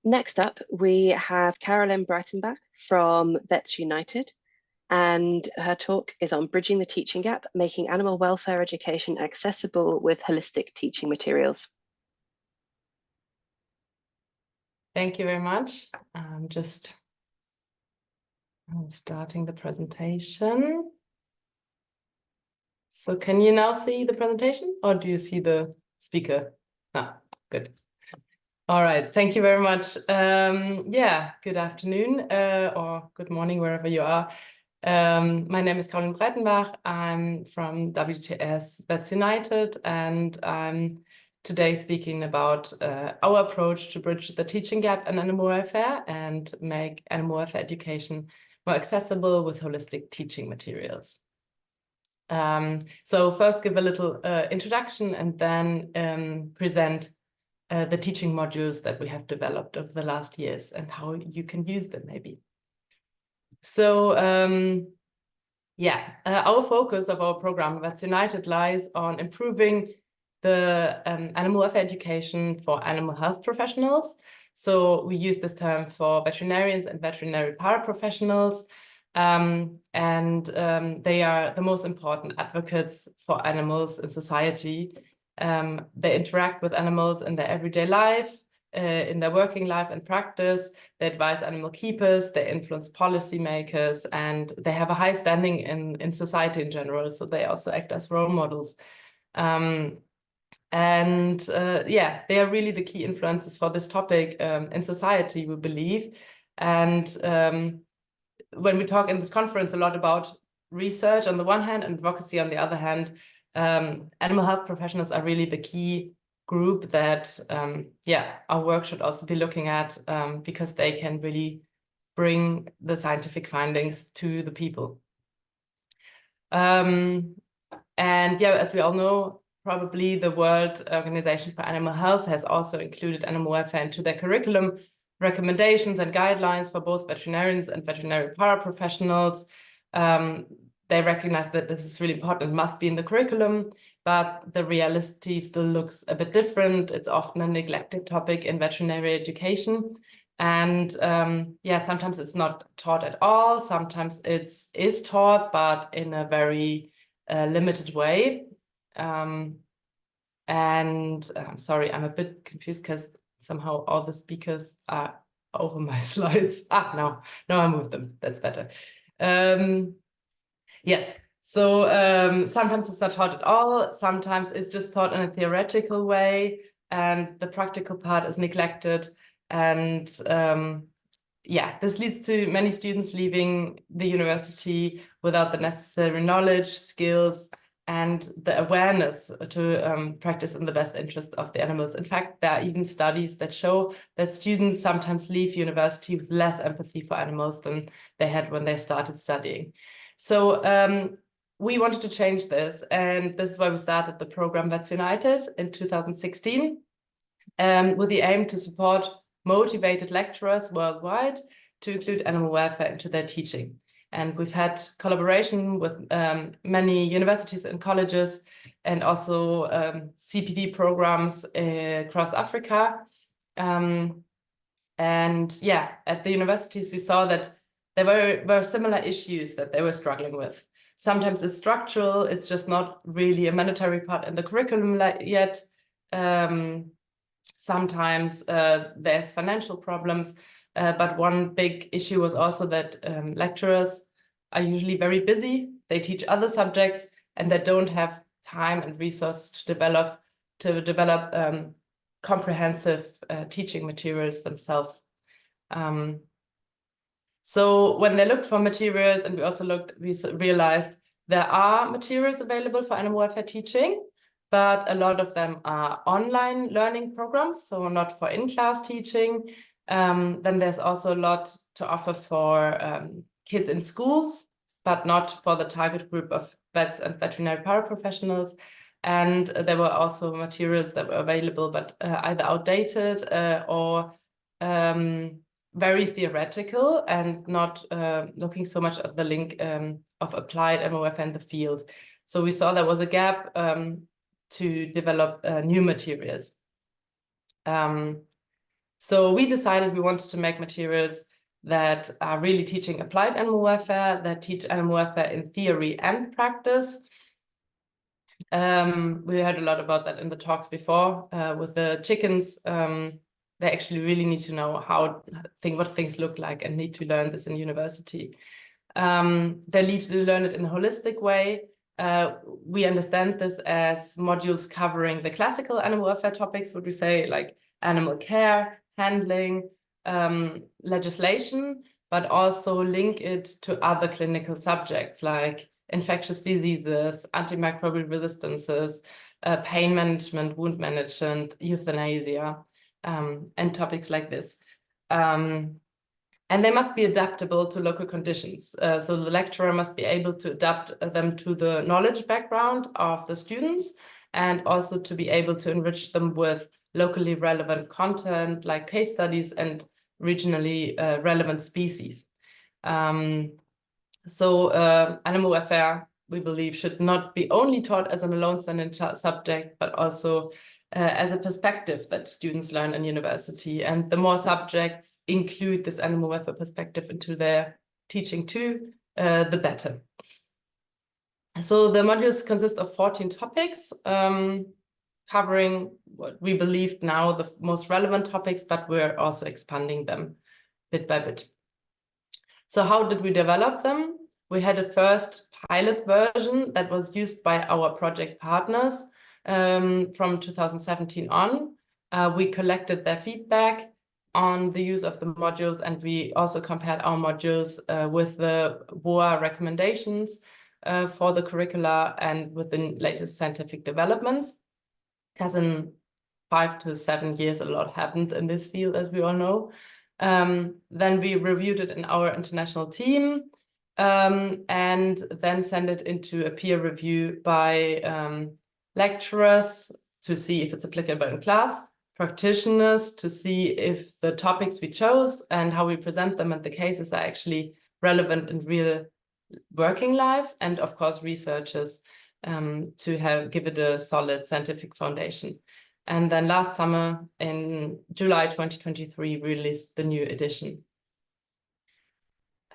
Next up, we have Carolin Breitenbach from Vets United, and her talk is on bridging the teaching gap, making animal welfare education accessible with holistic teaching materials. Thank you very much. I'm just starting the presentation. So can you now see the presentation, or do you see the speaker? Ah, good. All right, thank you very much. Yeah, good afternoon or good morning, wherever you are. My name is Carolin Breitenbach. I'm from WTS Vets United, and I'm today speaking about our approach to bridge the teaching gap in animal welfare and make animal welfare education more accessible with holistic teaching materials. So first give a little introduction and then present the teaching modules that we have developed over the last years and how you can use them maybe. So yeah, our focus of our program, Vets United, lies on improving the animal welfare education for animal health professionals. So we use this term for veterinarians and veterinary paraprofessionals. They are the most important advocates for animals in society. They interact with animals in their everyday life, in their working life and practice. They advise animal keepers, they influence policymakers, and they have a high standing in society in general. So they also act as role models. Yeah, they are really the key influences for this topic in society, we believe. And when we talk in this conference a lot about research on the one hand and advocacy on the other hand, animal health professionals are really the key group that, yeah, our work should also be looking at because they can really bring the scientific findings to the people. And yeah, as we all know, probably the World Organization for Animal Health has also included animal welfare into their curriculum recommendations and guidelines for both veterinarians and veterinary paraprofessionals. They recognize that this is really important and must be in the curriculum, but the reality still looks a bit different. It's often a neglected topic in veterinary education. And yeah, sometimes it's not taught at all. Sometimes it is taught, but in a very limited way. Sorry, I'm a bit confused because somehow all the speakers are over my slides. No, I moved them. That's better. Yes, so sometimes it's not taught at all. Sometimes it's just taught in a theoretical way, and the practical part is neglected. And yeah, this leads to many students leaving the university without the necessary knowledge, skills, and the awareness to practice in the best interest of the animals. In fact, there are even studies that show that students sometimes leave university with less empathy for animals than they had when they started studying. So we wanted to change this, and this is why we started the program Vets United in 2016 with the aim to support motivated lecturers worldwide to include animal welfare into their teaching. And we've had collaboration with many universities and colleges and also CPD programs across Africa. And yeah, at the universities, we saw that there were similar issues that they were struggling with. Sometimes it's structural, it's just not really a mandatory part in the curriculum yet. Sometimes there's financial problems, but one big issue was also that lecturers are usually very busy. They teach other subjects and they don't have time and resources to develop comprehensive teaching materials themselves. So when they looked for materials, and we realized there are materials available for animal welfare teaching, but a lot of them are online learning programs, so not for in-class teaching. Then there's also a lot to offer for kids in schools, but not for the target group of vets and veterinary paraprofessionals. And there were also materials that were available, but either outdated or very theoretical and not looking so much at the link of applied animal welfare in the field. So we saw there was a gap to develop new materials. So we decided we wanted to make materials that are really teaching applied animal welfare, that teach animal welfare in theory and practice. We heard a lot about that in the talks before with the chickens. They actually really need to know what things look like and need to learn this in university. They need to learn it in a holistic way. We understand this as modules covering the classical animal welfare topics, would we say, like animal care, handling, legislation, but also link it to other clinical subjects like infectious diseases, antimicrobial resistances, pain management, wound management, euthanasia, and topics like this. And they must be adaptable to local conditions. So the lecturer must be able to adapt them to the knowledge background of the students, and also to be able to enrich them with locally relevant content like case studies and regionally relevant species. So animal welfare, we believe, should not be only taught as an alone standing subject, but also as a perspective that students learn in university. And the more subjects include this animal welfare perspective into their teaching too, the better. So the modules consist of 14 topics, covering what we believe now the most relevant topics, but we're also expanding them bit by bit. So how did we develop them? We had a first pilot version that was used by our project partners from 2017 on. We collected their feedback on the use of the modules, and we also compared our modules with the WOAH recommendations for the curricula and with the latest scientific developments. Because in 5 to 7 years, a lot happened in this field, as we all know. Then we reviewed it in our international team, and then send it into a peer review by lecturers to see if it's applicable in class, practitioners to see if the topics we chose and how we present them and the cases are actually relevant in real working life, and of course researchers to give it a solid scientific foundation. And then last summer, in July 2023, we released the new edition.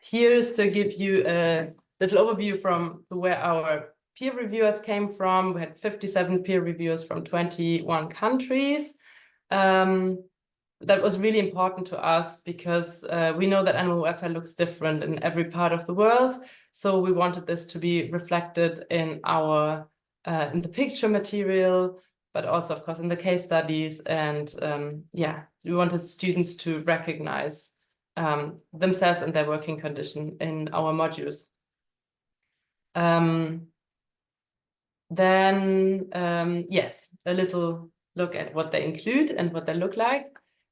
Here's to give you a little overview from where our peer reviewers came from. We had 57 peer reviewers from 21 countries. That was really important to us because we know that animal welfare looks different in every part of the world. So we wanted this to be reflected in our in the picture material, but also, of course, in the case studies. And yeah, we wanted students to recognize themselves and their working condition in our modules. Yes, a little look at what they include and what they look like.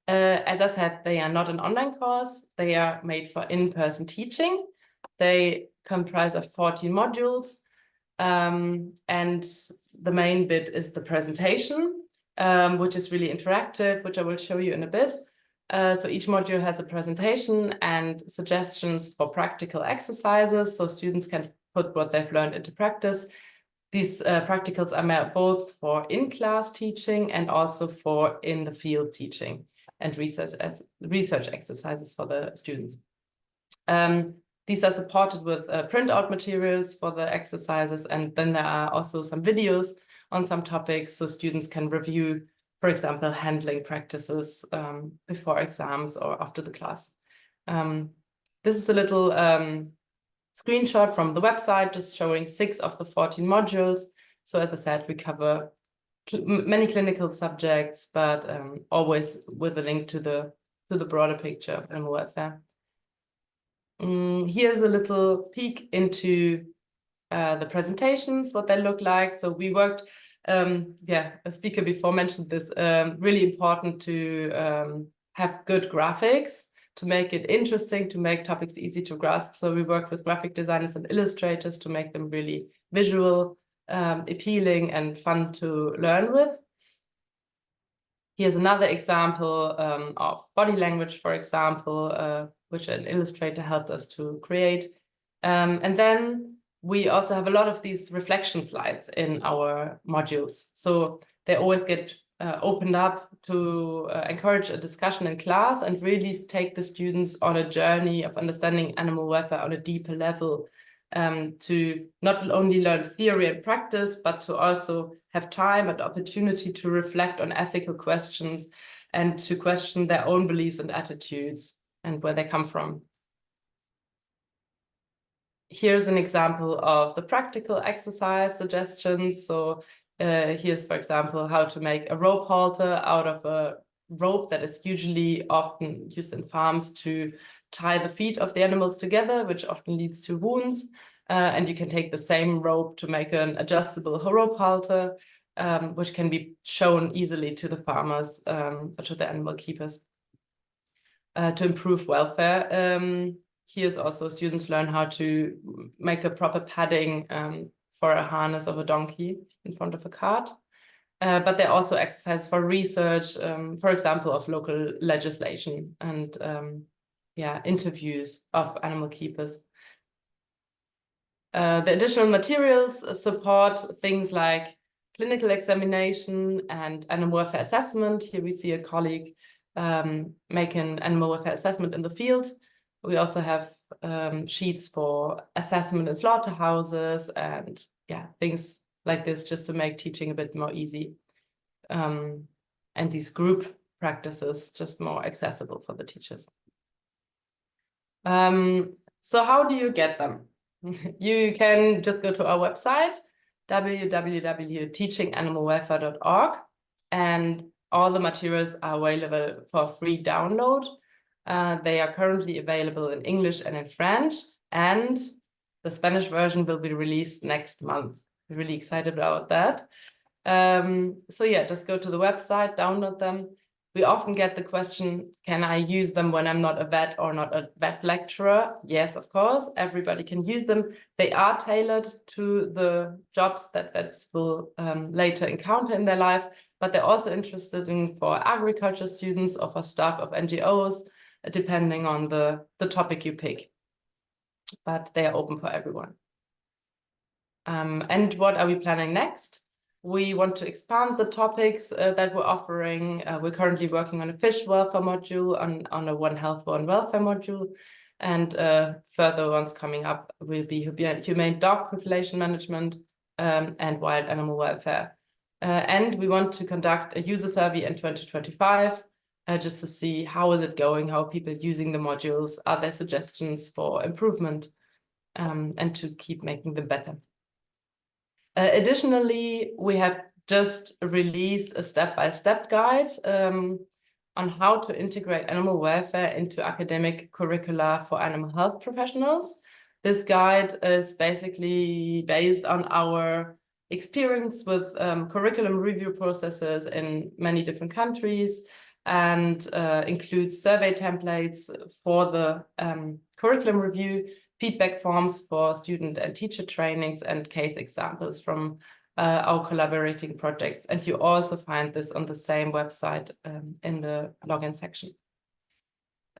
As I said, they are not an online course. They are made for in-person teaching. They comprise of 14 modules. And the main bit is the presentation, which is really interactive, which I will show you in a bit. So each module has a presentation and suggestions for practical exercises, so students can put what they've learned into practice. These practicals are meant both for in-class teaching and also for in-the-field teaching and research exercises for the students. These are supported with printout materials for the exercises, and then there are also some videos on some topics so students can review, for example, handling practices before exams or after the class. This is a little screenshot from the website just showing 6 of the 14 modules. So as I said, we cover many clinical subjects, but always with a link to the broader picture of animal welfare. Here's a little peek into the presentations, what they look like. So we worked, yeah, a speaker before mentioned this, really important to have good graphics, to make it interesting, to make topics easy to grasp. So we work with graphic designers and illustrators to make them really visual, appealing and fun to learn with. Here's another example of body language, for example, which an illustrator helped us to create. And then we also have a lot of these reflection slides in our modules. So they always get opened up to encourage a discussion in class and really take the students on a journey of understanding animal welfare on a deeper level, to not only learn theory and practice, but to also have time and opportunity to reflect on ethical questions and to question their own beliefs and attitudes and where they come from. Here's an example of the practical exercise suggestions. So here's, for example, how to make a rope halter out of a rope that is usually often used in farms to tie the feet of the animals together, which often leads to wounds. And you can take the same rope to make an adjustable rope halter, which can be shown easily to the farmers or to the animal keepers to improve welfare. Here's also students learn how to make a proper padding for a harness of a donkey in front of a cart. But they also exercise for research, for example, of local legislation and interviews of animal keepers. The additional materials support things like clinical examination and animal welfare assessment. Here we see a colleague make an animal welfare assessment in the field. We also have sheets for assessment in slaughterhouses and things like this, just to make teaching a bit more easy. And these group practices just more accessible for the teachers. So how do you get them? You can just go to our website, www.teachinganimalwelfare.org, and all the materials are available for free download. They are currently available in English and in French, and the Spanish version will be released next month. We're really excited about that. So yeah, just go to the website, download them. We often get the question, can I use them when I'm not a vet or not a vet lecturer? Yes, of course, everybody can use them. They are tailored to the jobs that vets will later encounter in their life, but they're also interested in for agriculture students or for staff of NGOs, depending on the topic you pick. But they are open for everyone. And what are we planning next? We want to expand the topics that we're offering. We're currently working on a fish welfare module, on a One Health, One Welfare module. And further ones coming up will be humane dog population management and wild animal welfare. And we want to conduct a user survey in 2025, just to see how is it going, how are people using the modules, are there suggestions for improvement, and to keep making them better. Additionally, we have just released a step-by-step guide on how to integrate animal welfare into academic curricula for animal health professionals. This guide is basically based on our experience with curriculum review processes in many different countries, and includes survey templates for the curriculum review, feedback forms for student and teacher trainings, and case examples from our collaborating projects. And you also find this on the same website in the login section.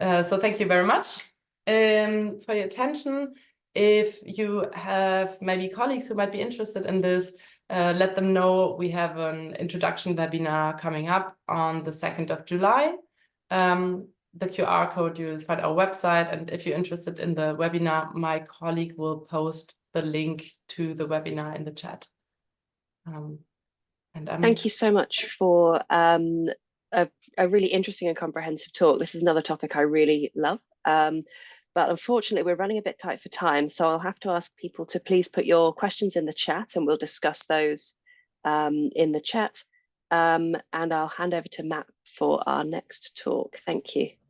So thank you very much for your attention. If you have maybe colleagues who might be interested in this, let them know. We have an introduction webinar coming up on the 2nd of July. The QR code, you'll find our website. And if you're interested in the webinar, my colleague will post the link to the webinar in the chat. Thank you so much for a really interesting and comprehensive talk. This is another topic I really love. But unfortunately, we're running a bit tight for time. So I'll have to ask people to please put your questions in the chat, and we'll discuss those in the chat. And I'll hand over to Matt for our next talk. Thank you.